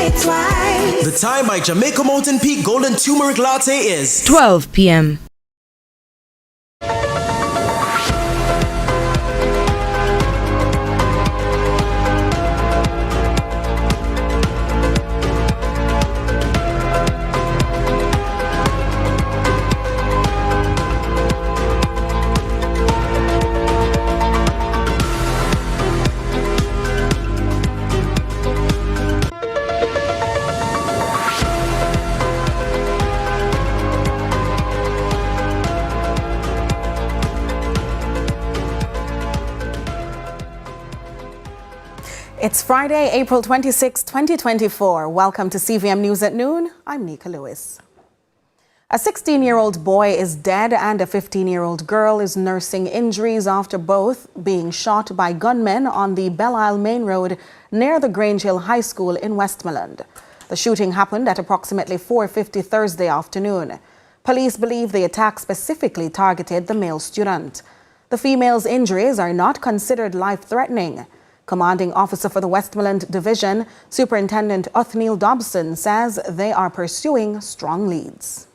it twice. The time by Jamaica Mountain Peak Golden Turmeric Latte is 12 p.m. It's Friday, April 26, 2024. Welcome to CVM News at Noon. I'm Nika Lewis. A 16-year-old boy is dead and a 15-year-old girl is nursing injuries after both being shot by gunmen on the Belle Isle Main Road near the Grange Hill High School in Westmoreland. The shooting happened at approximately 4:50 Thursday afternoon. Police believe the attack specifically targeted the male student. The female's injuries are not considered life-threatening. Commanding officer for the Westmoreland Division, Superintendent Othniel Dobson, says they are pursuing strong leads.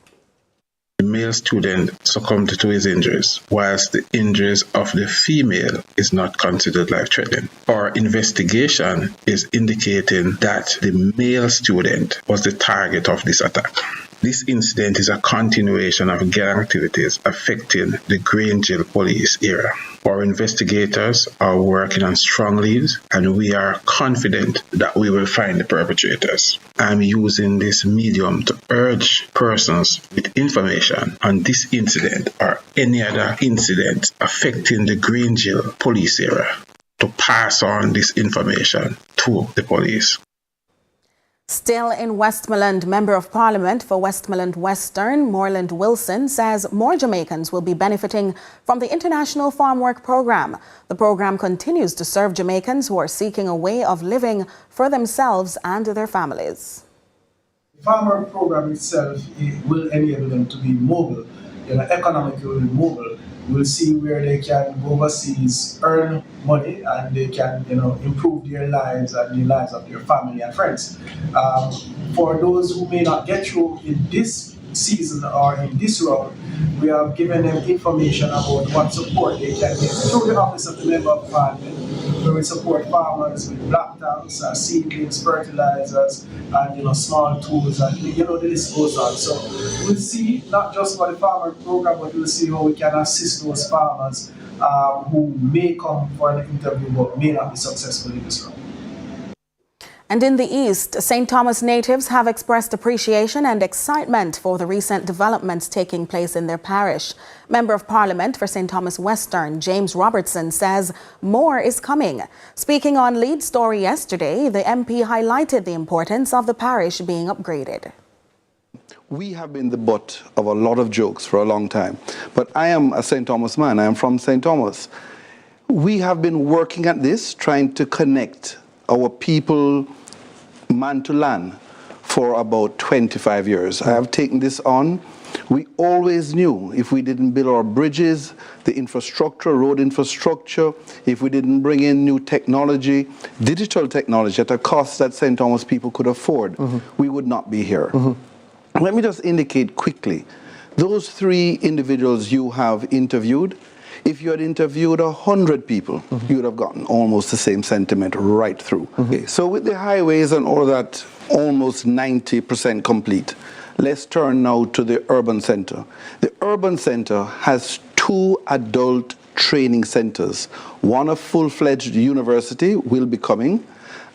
The male student succumbed to his injuries, whilst the injuries of the female is not considered life-threatening. Our investigation is indicating that the male student was the target of this attack. This incident is a continuation of gang activities affecting the Grange Hill police area. Our investigators are working on strong leads, and we are confident that we will find the perpetrators. I'm using this medium to urge persons with information on this incident or any other incident affecting the Grange Hill police area to pass on this information to the police. Still in Westmoreland, Member of Parliament for Westmoreland Western, Moreland Wilson, says more Jamaicans will be benefiting from the International Farmwork program. The program continues to serve Jamaicans who are seeking a way of living for themselves and their families. The Farmwork program itself will enable them to be mobile, economically mobile. We'll see where they can go overseas, earn money, and they can, improve their lives and the lives of their family and friends. For those who may not get through in this season or in this round, we have given them information about what support they can get through the Office of the Member of Parliament, where we support farmers with black tanks, seedlings, fertilizers, and small tools, and the list goes on. So we'll see not just for the farmer program, but we'll see how we can assist those farmers who may come for an interview but may not be successful in this round. And in the East, St. Thomas natives have expressed appreciation and excitement for the recent developments taking place in their parish. Member of Parliament for St. Thomas Western, James Robertson, says more is coming. Speaking on Lead Story yesterday, the MP highlighted the importance of the parish being upgraded. We have been the butt of a lot of jokes for a long time, but I am a St. Thomas man. I am from St. Thomas. We have been working at this, trying to connect our people man to land for about 25 years. I have taken this on. We always knew if we didn't build our bridges, the infrastructure, road infrastructure, if we didn't bring in new technology, digital technology at a cost that St. Thomas people could afford, we would not be here. Let me just indicate quickly, those three individuals you have interviewed, if you had interviewed 100 people, you would have gotten almost the same sentiment right through. Okay, so with the highways and all that almost 90% complete, let's turn now to the urban center. The urban center has 2 adult training centers. One, a full-fledged university will be coming,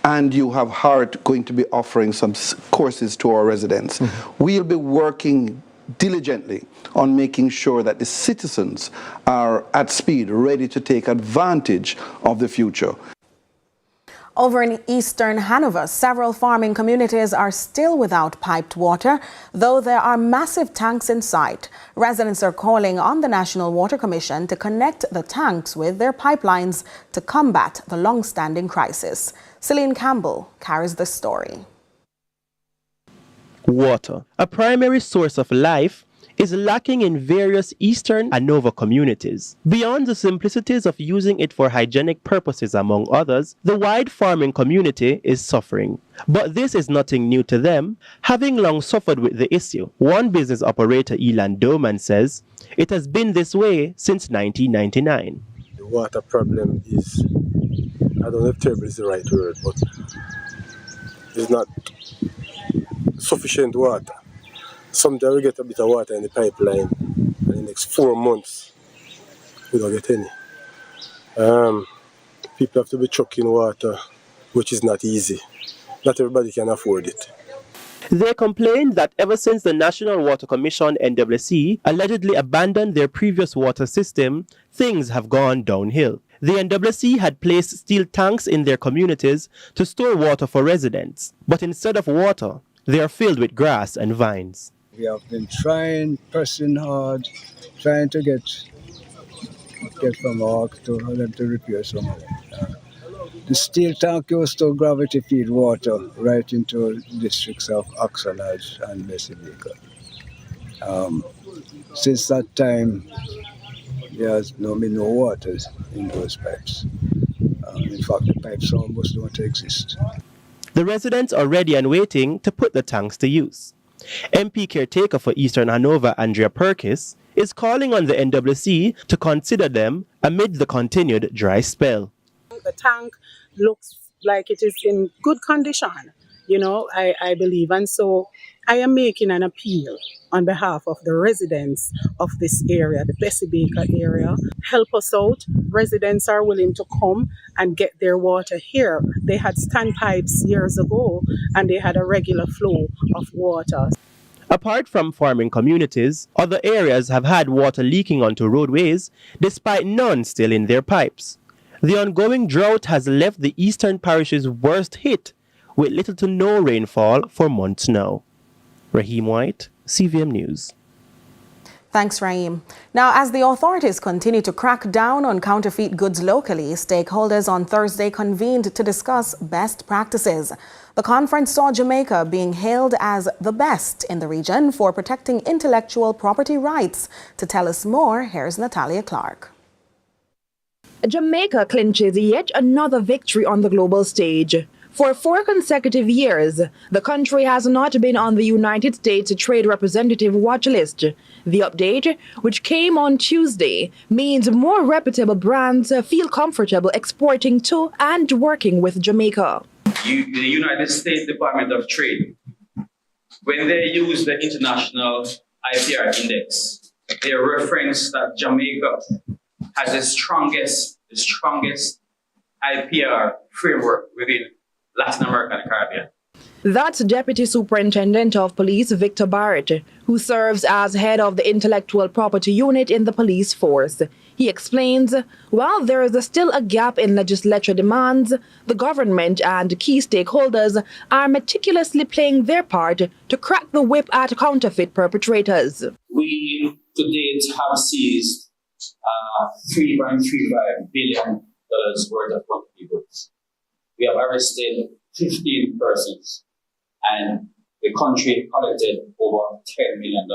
and you have Hart going to be offering some courses to our residents. We'll be working diligently on making sure that the citizens are at speed, ready to take advantage of the future. Over in eastern Hanover, several farming communities are still without piped water, though there are massive tanks in sight. Residents are calling on the National Water Commission to connect the tanks with their pipelines to combat the long-standing crisis. Celine Campbell carries the story. Water, a primary source of life, is lacking in various eastern Hanover communities. Beyond the simplicities of using it for hygienic purposes among others, the wide farming community is suffering. But this is nothing new to them, having long suffered with the issue. One business operator, Elan Doman, says it has been this way since 1999. The water problem is, I don't know if terrible is the right word, but it's not sufficient water. Sometimes we get a bit of water in the pipeline, and in the next 4 months, we don't get any. People have to be trucking water, which is not easy. Not everybody can afford it. They complained that ever since the National Water Commission (NWC) allegedly abandoned their previous water system, things have gone downhill. The NWC had placed steel tanks in their communities to store water for residents, but instead of water, they are filled with grass and vines. We have been pressing hard, trying to get Farmwork to them to repair some of it. The steel tank used to gravity feed water right into districts of Oxenage and Messibaker. Since that time, there has been no water in those pipes. In fact, the pipes almost don't exist. The residents are ready and waiting to put the tanks to use. MP caretaker for Eastern Hanover, Andrea Perkis, is calling on the NWC to consider them amid the continued dry spell. The tank looks like it is in good condition, I believe. And so I am making an appeal on behalf of the residents of this area, the Bessie Baker area. Help us out. Residents are willing to come and get their water here. They had standpipes years ago and they had a regular flow of water. Apart from farming communities, other areas have had water leaking onto roadways, despite none still in their pipes. The ongoing drought has left the eastern parishes worst hit, with little to no rainfall for months now. Raheem White, CVM News. Thanks, Raheem. Now, as the authorities continue to crack down on counterfeit goods locally, stakeholders on Thursday convened to discuss best practices. The conference saw Jamaica being hailed as the best in the region for protecting intellectual property rights. To tell us more, here's Natalia Clark. Jamaica clinches yet another victory on the global stage. For 4 consecutive years, the country has not been on the United States Trade Representative watch list. The update, which came on Tuesday, means more reputable brands feel comfortable exporting to and working with Jamaica. The United States Department of Trade, when they use the International IPR Index, they reference that Jamaica has the strongest IPR framework within Latin America and the Caribbean. That's Deputy Superintendent of Police Victor Barrett, who serves as head of the Intellectual Property Unit in the police force. He explains, while there is still a gap in legislature demands, the government and key stakeholders are meticulously playing their part to crack the whip at counterfeit perpetrators. We, to date, have seized $3.35 billion worth of counterfeit goods. We have arrested 15 persons, and the country collected over $10 million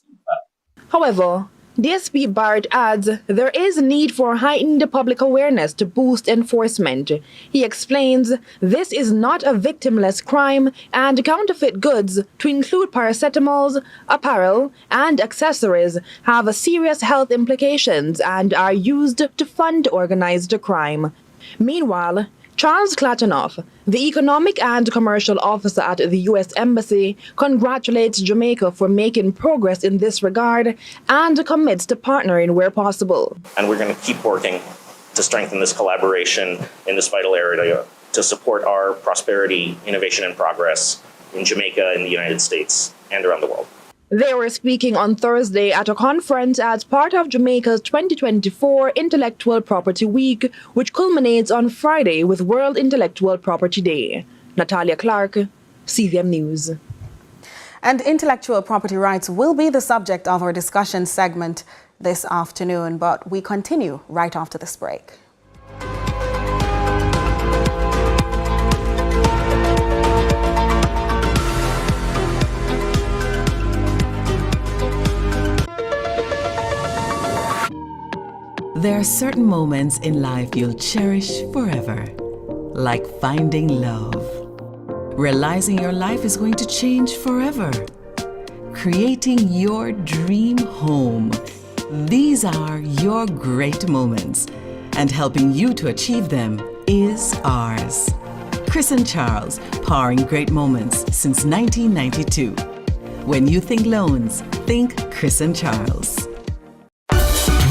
in fact. However, DSP Barrett adds there is a need for heightened public awareness to boost enforcement. He explains this is not a victimless crime, and counterfeit goods, to include paracetamols, apparel, and accessories, have serious health implications and are used to fund organized crime. Meanwhile, Charles Clatanoff, the Economic and Commercial Officer at the U.S. Embassy, congratulates Jamaica for making progress in this regard and commits to partnering where possible. And we're going to keep working to strengthen this collaboration in this vital area to support our prosperity, innovation, and progress in Jamaica, in the United States, and around the world. They were speaking on Thursday at a conference as part of Jamaica's 2024 Intellectual Property Week, which culminates on Friday with World Intellectual Property Day. Natalia Clark, CVM News. And intellectual property rights will be the subject of our discussion segment this afternoon, but we continue right after this break. There are certain moments in life you'll cherish forever, like finding love, realizing your life is going to change forever, creating your dream home. These are your great moments, and helping you to achieve them is ours. Chris and Charles, powering great moments since 1992. When you think loans, think Chris and Charles.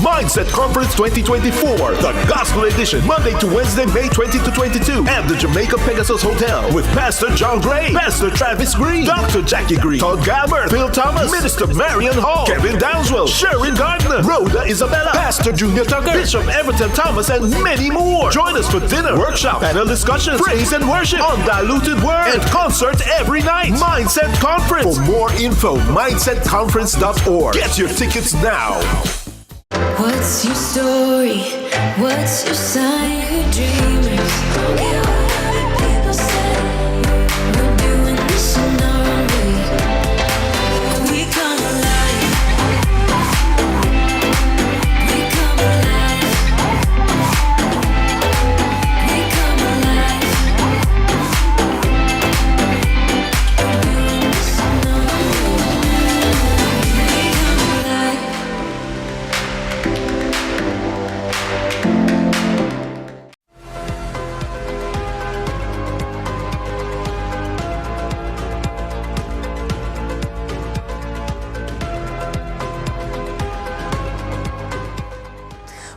Mindset Conference 2024, the Gospel Edition, Monday to Wednesday, May 20 to 22, at the Jamaica Pegasus Hotel with Pastor John Gray, Pastor Travis Green, Dr. Jackie Green, Todd Galbert, Phil Thomas, Minister Marion Hall, Kevin Downswell, Sharon Gardner, Rhoda Isabella, Pastor Junior Tucker, Bishop Everton Thomas, and many more. Join us for dinner, workshop, panel discussions, praise and worship, undiluted word, and concerts every night. Mindset Conference. For more info, mindsetconference.org. Get your tickets now. What's your story? What's your sign? You're dreamers. Don't care what other people say. We're doing this in our way. We come alive. We come alive. We come alive. We're doing this in our way. We come alive.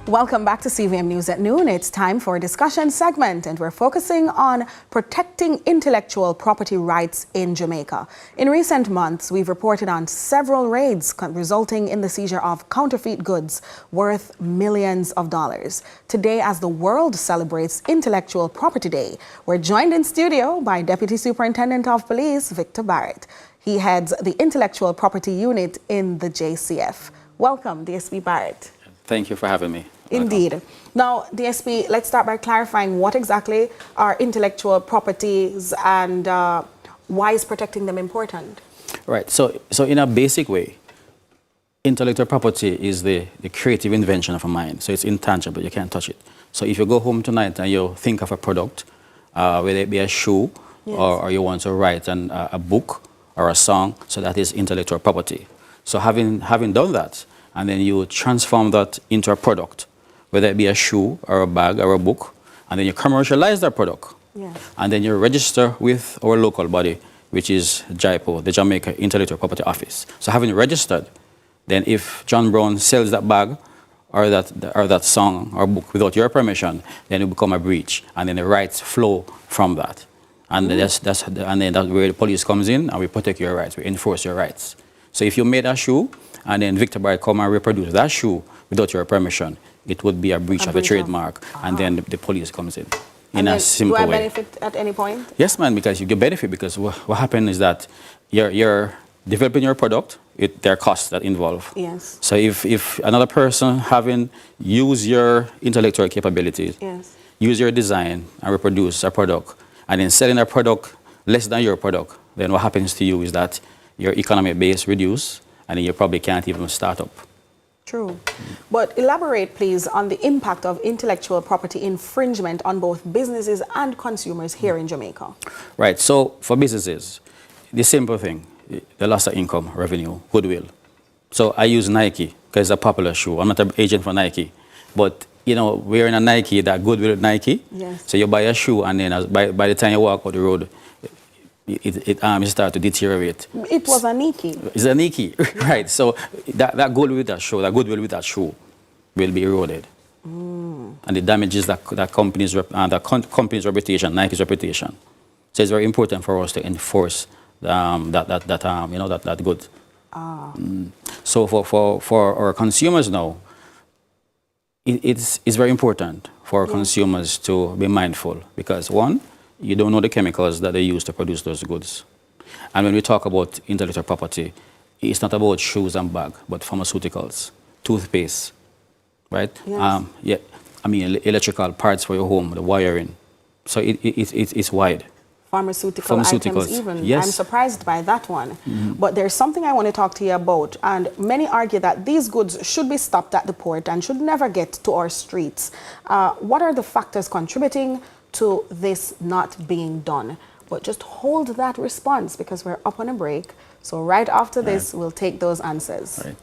Welcome back to CVM News at Noon. It's time for a discussion segment, and we're focusing on protecting intellectual property rights in Jamaica. In recent months, we've reported on several raids resulting in the seizure of counterfeit goods worth millions of dollars. Today, as the world celebrates Intellectual Property Day, we're joined in studio by Deputy Superintendent of Police, Victor Barrett. He heads the Intellectual Property Unit in the JCF. Welcome, DSP Barrett. Thank you for having me. Indeed. Now, DSP, let's start by clarifying what exactly are intellectual properties and why is protecting them important? Right. So in a basic way, intellectual property is the creative invention of a mind. So it's intangible. You can't touch it. So if you go home tonight and you think of a product, whether it be a shoe, yes, or you want to write a book or a song, so that is intellectual property. So having done that, and then you transform that into a product, whether it be a shoe or a bag or a book, and then you commercialize that product. Yes. And then you register with our local body, which is JIPO, the Jamaica Intellectual Property Office. So having registered, then if John Brown sells that bag or that song or book without your permission, then it will become a breach, and then the rights flow from that. And then that's where the police comes in, and we protect your rights, we enforce your rights. So if you made a shoe, and then Victor Barrett come and reproduce that shoe without your permission, it would be a breach of the trademark, and then the police comes in a simple way. Do I benefit at any point? Yes, man, because you get benefit, because what happens is that you're developing your product, there are costs that involve. Yes. So if another person having used your intellectual capabilities, yes, use your design and reproduce a product, and then selling a product less than your product, then what happens to you is that your economic base reduces, and then you probably can't even start up. True. But elaborate, please, on the impact of intellectual property infringement on both businesses and consumers here in Jamaica. Right. So for businesses, the simple thing, the loss of income, revenue, goodwill. So I use Nike because it's a popular shoe. I'm not an agent for Nike. But, you know, wearing a Nike, that goodwill Nike. Yes. So you buy a shoe, and then by the time you walk out the road, it starts to deteriorate. It was a Nike. It's a Nike, right? So that goodwill with that shoe, will be eroded, and it damages that company's reputation, Nike's reputation. So it's very important for us to enforce that good. So for our consumers now, it's very important for consumers to be mindful, because one, you don't know the chemicals that they use to produce those goods. And when we talk about intellectual property, it's not about shoes and bags, but pharmaceuticals, toothpaste, right? Yes. Electrical parts for your home, the wiring. So it's wide. pharmaceutical items even. Yes. I'm surprised by that one. But there's something I want to talk to you about, and many argue that these goods should be stopped at the port and should never get to our streets. What are the factors contributing to this not being done? But just hold that response because we're up on a break. So right after this, we'll take those answers. Right.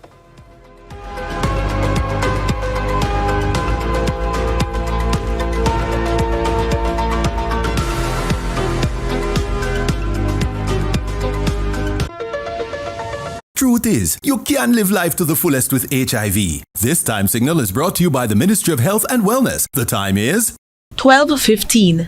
Truth is, you can live life to the fullest with HIV. This time signal is brought to you by the Ministry of Health and Wellness. The time is 12:15.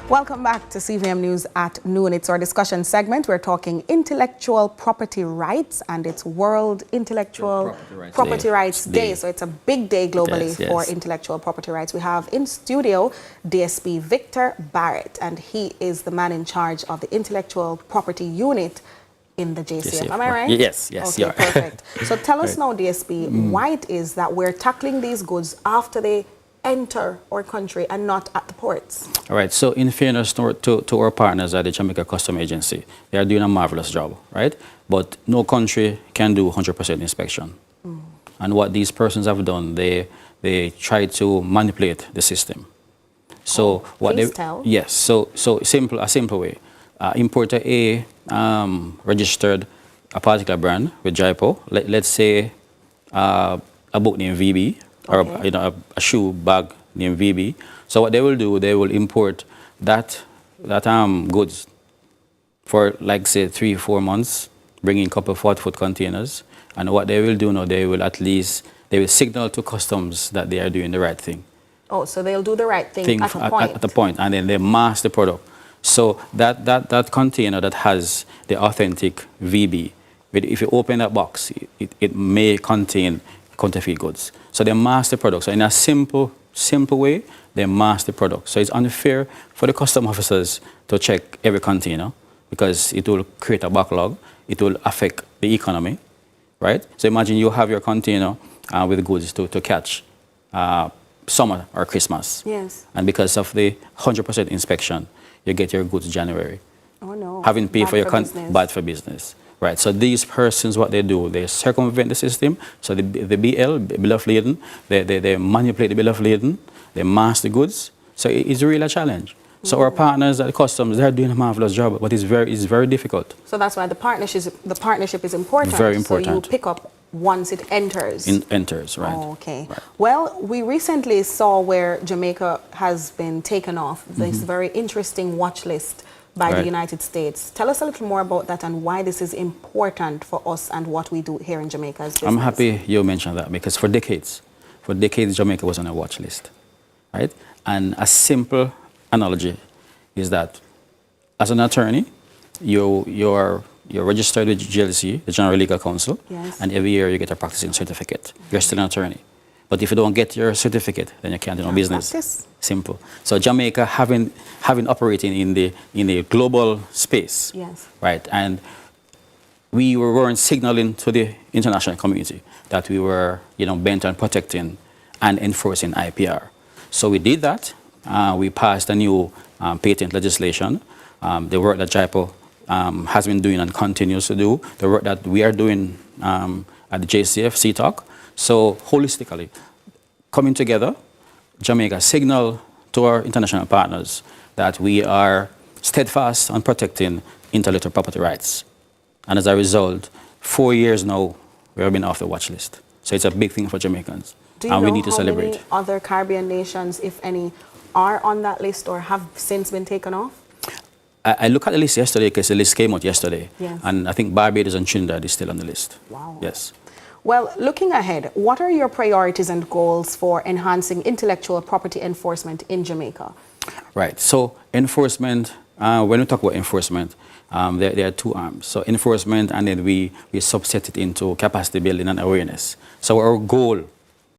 Welcome back to CVM News at noon. It's our discussion segment. We're talking intellectual property rights, and it's World Intellectual Property Rights Day. So it's a big day globally for intellectual property rights. We have in studio DSP Victor Barrett, and he is the man in charge of the Intellectual Property Unit in the JCF. Am I right? Yes, Okay, perfect. So tell us now, DSP, why it is that we're tackling these goods after they enter our country and not at the ports. All right, so in fairness to our partners at the Jamaica Customs Agency, they are doing a marvelous job, right? But no country can do 100% inspection. And what these persons have done, they try to manipulate the system. So what they tell. Yes, so a simple way. Importer A registered a particular brand with JIPO. Let's say a book named VB, or a shoe bag named VB. So what they will do, they will import that goods for, like, say 3-4 months, bring in a couple of 40-foot containers. And what they will do now, they will signal to customs that they are doing the right thing. Oh, so they'll do the right thing at a point. At the point, and then they mask the product. So that container that has the authentic VB, if you open that box, it may contain counterfeit goods. So they mask the product. So in a simple way, they mask the product. So it's unfair for the custom officers to check every container because it will create a backlog. It will affect the economy, right? So imagine you have your container with goods to catch summer or Christmas. Yes. And because of the 100% inspection, you get your goods January. Oh no. Having paid for your business. bad for business. Right, so these persons, what they do, they circumvent the system. So the BL, bill of lading, they manipulate the bill of lading, they mask the goods. So it's really a challenge. So our partners at the customs, they're doing a marvelous job, but it's very difficult. So that's why the partnership is important. Very important. So you pick up once it enters. Enters, right. Oh, okay. Right. Well, we recently saw where Jamaica has been taken off this very interesting watch list by the United States. Tell us a little more about that and why this is important for us and what we do here in Jamaica as business. I'm happy you mentioned that because for decades, Jamaica was on a watch list, right? And a simple analogy is that as an attorney, you're registered with GLC, the General Legal Counsel, and every year you get a practicing certificate. You're still an attorney. But if you don't get your certificate, then you can't do no business. Practice. Simple. So Jamaica having operating in the global space, right? And we weren't signaling to the international community that we were, bent on protecting and enforcing IPR. So we did that. We passed a new patent legislation. The work that JIPO has been doing and continues to do, the work that we are doing at the JCF, CTOC. So holistically, coming together, Jamaica signal to our international partners that we are steadfast on protecting intellectual property rights. And as a result, 4 years now, we have been off the watch list. So it's a big thing for Jamaicans. Do you and know we need to how celebrate. many other Caribbean nations, if any, are on that list or have since been taken off? I looked at the list yesterday because the list came out yesterday. Yes. And I think Barbados and Trinidad is still on the list. Wow. Yes. Well, looking ahead, what are your priorities and goals for enhancing intellectual property enforcement in Jamaica? Right. So enforcement When we talk about enforcement, there are two arms. So enforcement, and then we subset it into capacity building and awareness. So our goal